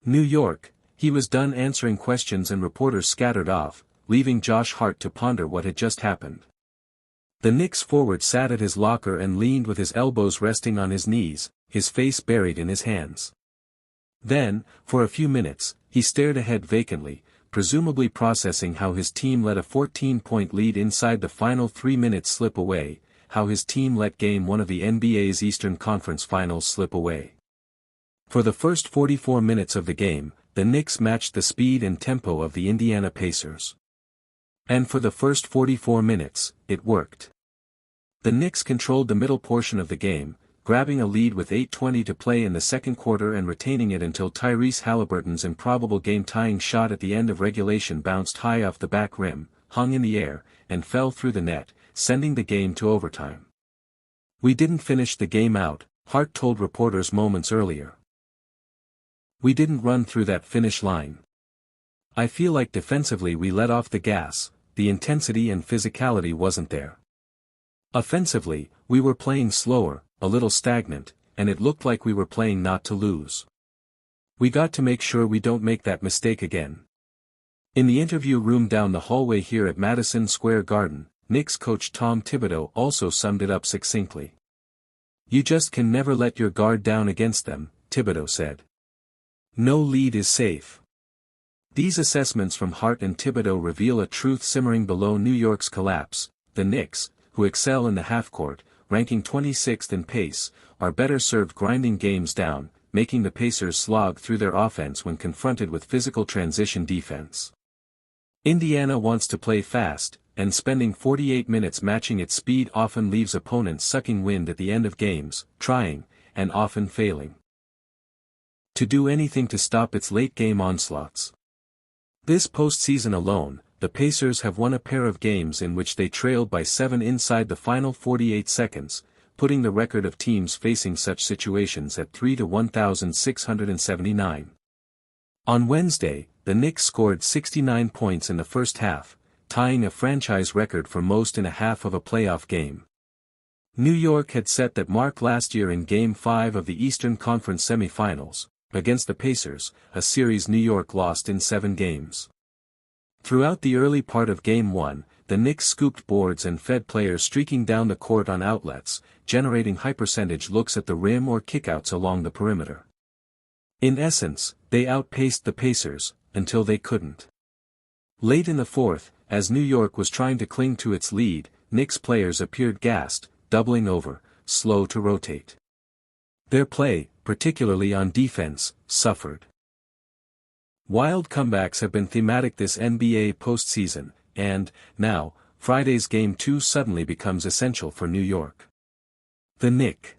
New York, he was done answering questions and reporters scattered off, leaving Josh Hart to ponder what had just happened. The Knicks forward sat at his locker and leaned with his elbows resting on his knees, his face buried in his hands. Then, for a few minutes, he stared ahead vacantly, presumably processing how his team let a 14-point lead inside the final 3 minutes slip away, how his team let Game 1 of the NBA's Eastern Conference Finals slip away. For the first 44 minutes of the game, the Knicks matched the speed and tempo of the Indiana Pacers. And for the first 44 minutes, it worked. The Knicks controlled the middle portion of the game, grabbing a lead with 8:20 to play in the second quarter and retaining it until Tyrese Haliburton's improbable game-tying shot at the end of regulation bounced high off the back rim, hung in the air, and fell through the net, sending the game to overtime. "We didn't finish the game out," Hart told reporters moments earlier. "We didn't run through that finish line. I feel like defensively we let off the gas, the intensity and physicality wasn't there. Offensively, we were playing slower, a little stagnant, and it looked like we were playing not to lose. We got to make sure we don't make that mistake again." In the interview room down the hallway here at Madison Square Garden, Knicks coach Tom Thibodeau also summed it up succinctly. "You just can never let your guard down against them," Thibodeau said. "No lead is safe." These assessments from Hart and Thibodeau reveal a truth simmering below New York's collapse. The Knicks, who excel in the half-court, ranking 26th in pace, are better served grinding games down, making the Pacers slog through their offense when confronted with physical transition defense. Indiana wants to play fast, and spending 48 minutes matching its speed often leaves opponents sucking wind at the end of games, trying, and often failing, to do anything to stop its late-game onslaughts. This postseason alone, the Pacers have won a pair of games in which they trailed by 7 inside the final 48 seconds, putting the record of teams facing such situations at 3-1,679. On Wednesday, the Knicks scored 69 points in the first half, tying a franchise record for most in a half of a playoff game. New York had set that mark last year in Game 5 of the Eastern Conference semifinals, against the Pacers, a series New York lost in 7 games. Throughout the early part of Game 1, the Knicks scooped boards and fed players streaking down the court on outlets, generating high-percentage looks at the rim or kickouts along the perimeter. In essence, they outpaced the Pacers, until they couldn't. Late in the fourth, as New York was trying to cling to its lead, Knicks players appeared gassed, doubling over, slow to rotate. Their play, particularly on defense, suffered. Wild comebacks have been thematic this NBA postseason, and, now, Friday's Game 2 suddenly becomes essential for New York. The Knicks.